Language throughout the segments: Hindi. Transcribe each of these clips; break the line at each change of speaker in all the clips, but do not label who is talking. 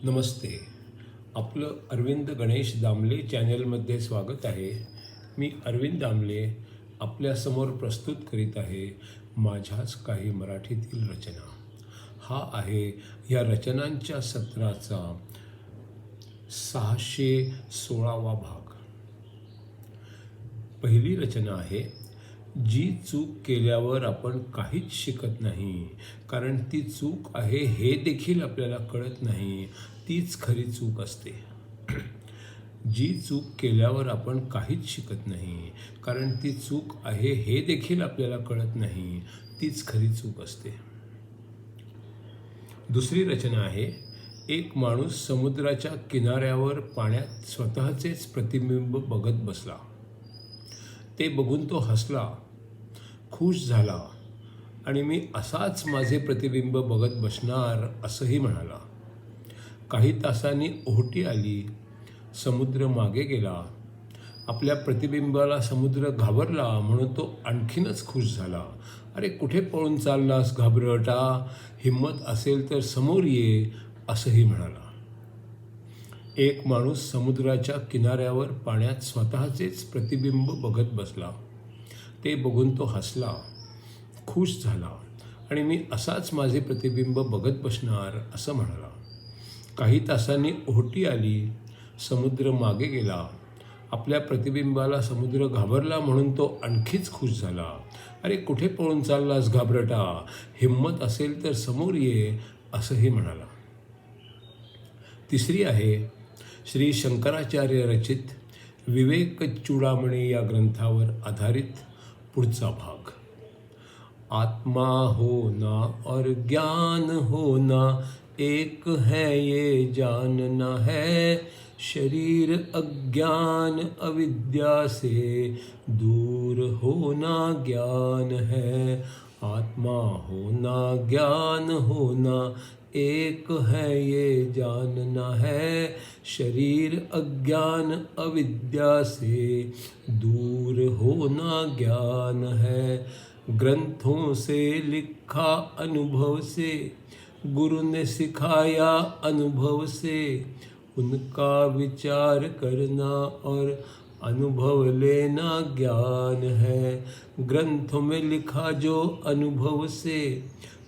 नमस्ते. आपलं अरविंद गणेश दामले चॅनलमध्ये स्वागत आहे. मी अरविंद दामले आपल्यासमोर प्रस्तुत करीत आहे माझ्याच काही मराठीतील रचना. हा आहे या रचनांच्या सत्राचा 616वा भाग. पहिली रचना आहे, जी चूक केल्यावर आपण काहीच शिकत नाही, कारण ती चूक आहे हे देखील आपल्याला कळत नाही, तीच खरी चूक असते. जी चूक केल्यावर आपण काहीच शिकत नाही, कारण ती चूक आहे हे देखील आपल्याला कळत नाही, तीच खरी चूक असते. दुसरी रचना आहे, एक माणूस समुद्राच्या किनाऱ्यावर पाण्यात स्वतःचेच प्रतिबिंब बघत बसला. ते बघून तो हसला, खुश झाला आणि मी असाच माझे प्रतिबिंब बघत बसणार असंही म्हणाला. काही तासांनी ओहोटी आली, समुद्र मागे गेला. आपल्या प्रतिबिंबाला समुद्र घाबरला म्हणून तो आणखीनच खुश झाला. अरे कुठे पळून चाललास घाबरटा, हिम्मत असेल तर समोर ये असंही म्हणाला. एक माणूस समुद्राच्या किनाऱ्यावर पाण्यात स्वतःचेच प्रतिबिंब बघत बसला. ते बघून तो हसला, खुश झाला आणि मी असाच माझे प्रतिबिंब बघत बसणार असं म्हणाला. काही तासांनी ओहोटी आली, समुद्र मागे गेला. आपल्या प्रतिबिंबाला समुद्र घाबरला म्हणून तो आणखीच खुश झाला. अरे कुठे पळून चाललास घाबरटा, हिम्मत असेल तर समोर ये असंही म्हणाला. तिसरी आहे, श्री शंकराचार्य रचित विवेक चूडामणी या ग्रंथावर आधारित पुढचा भाग. आत्मा होना और ज्ञान होना एक है ये जानना है, शरीर अज्ञान अविद्या से दूर होना ज्ञान है. आत्मा होना ज्ञान होना एक है ये जानना है, शरीर अज्ञान अविद्या से दूर होना ज्ञान है. ग्रंथों से लिखा अनुभव से, गुरु ने सिखाया अनुभव से, उनका विचार करना और अनुभव लेना ज्ञान है. ग्रंथों में लिखा जो अनुभव से,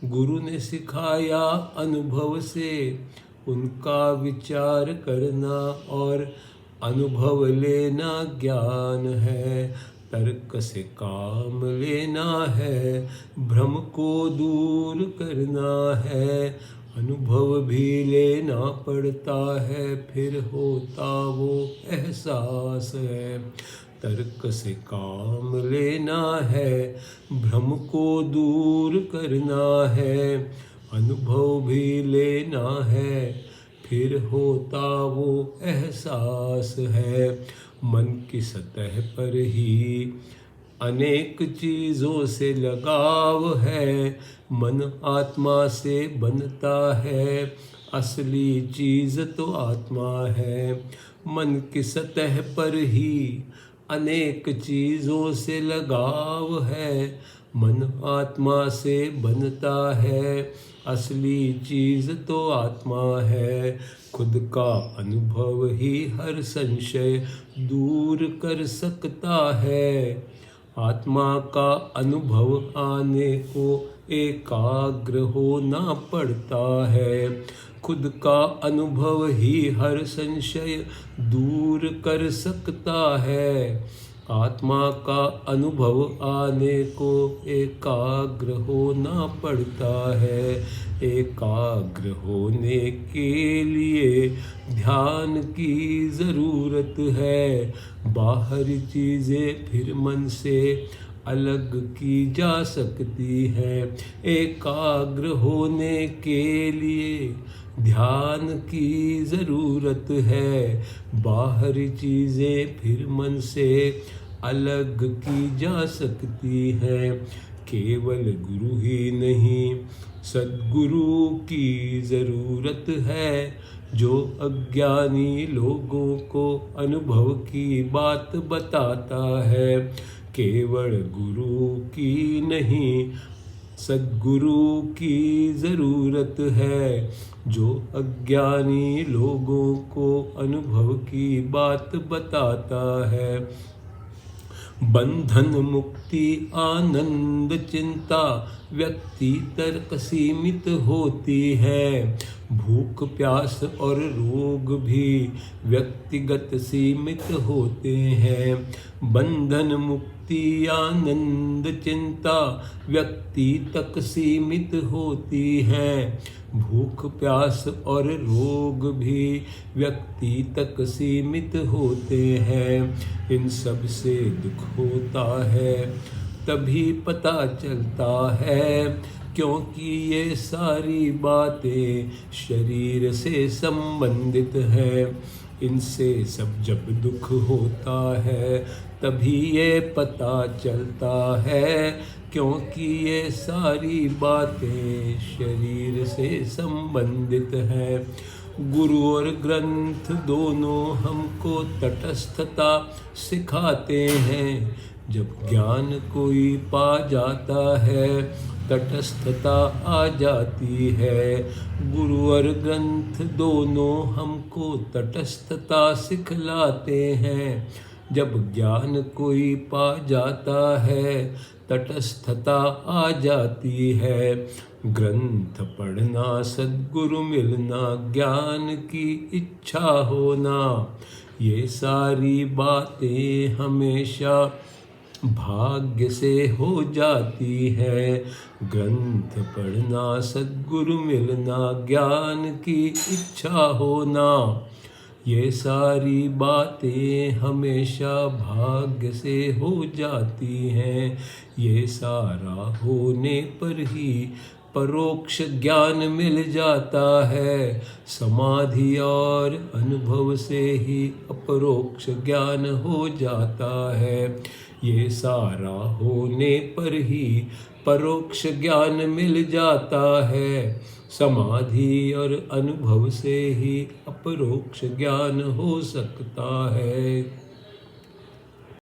गुरु ने सिखाया अनुभव से, उनका विचार करना और अनुभव लेना ज्ञान है. तर्क से काम लेना है, भ्रम को दूर करना है, अनुभव भी लेना पड़ता है, फिर होता वो एहसास है. तर्क से काम लेना है, भ्रम को दूर करना है, अनुभव भी लेना है, फिर होता वो एहसास है. मन की सतह पर ही अनेक चीज़ों से लगाव है, मन आत्मा से बनता है, असली चीज़ तो आत्मा है. मन की सतह पर ही अनेक चीज़ों से लगाव है, मन आत्मा से बनता है, असली चीज़ तो आत्मा है. खुद का अनुभव ही हर संशय दूर कर सकता है, आत्मा का अनुभव आने को एकाग्र होना पड़ता है. खुद का अनुभव ही हर संशय दूर कर सकता है, आत्मा का अनुभव आने को एकाग्र होना पड़ता है. एकाग्र होने के लिए ध्यान की ज़रूरत है, बाहरी चीज़ें फिर मन से अलग की जा सकती है. एकाग्र होने के लिए ध्यान की ज़रूरत है, बाहरी चीज़ें फिर मन से अलग की जा सकती हैं. केवल गुरु ही नहीं, सद्गुरु की ज़रूरत है, जो अज्ञानी लोगों को अनुभव की बात बताता है. केवल गुरु की नहीं, सद्गुरु की ज़रूरत है, जो अज्ञानी लोगों को अनुभव की बात बताता है। बंधन मुक्ति आनंद चिंता व्यक्ति तर्क सीमित होती है। भूख प्यास और रोग भी व्यक्तिगत सीमित होते हैं। बंधन मुक्ति आनंद चिंता व्यक्ति तक सीमित होती है। भूख प्यास और रोग भी व्यक्ति तक सीमित होते हैं। इन सब से दुख होता है, तभी पता चलता है, क्योंकि ये सारी बातें शरीर से संबंधित है। इनसे सब जब दुख होता है, तभी ये पता चलता है, क्योंकि ये सारी बातें शरीर से संबंधित है। गुरु और ग्रंथ दोनों हमको तटस्थता सिखाते हैं। जब ज्ञान कोई पा जाता है, तटस्थता आ जाती है। गुरु और ग्रंथ दोनों हमको तटस्थता सिखलाते हैं। जब ज्ञान कोई पा जाता है, तटस्थता आ जाती है। ग्रंथ पढ़ना, सद्गुरु मिलना, ज्ञान की इच्छा होना, ये सारी बातें हमेशा भाग्य से हो जाती है। ग्रंथ पढ़ना, सद्गुरु मिलना, ज्ञान की इच्छा होना, ये सारी बातें हमेशा भाग्य से हो जाती हैं। ये सारा होने पर ही परोक्ष ज्ञान मिल जाता है। समाधि और अनुभव से ही अपरोक्ष ज्ञान हो जाता है। ये सारा होने पर ही परोक्ष ज्ञान मिल जाता है। समाधि और अनुभव से ही अपरोक्ष ज्ञान हो सकता है।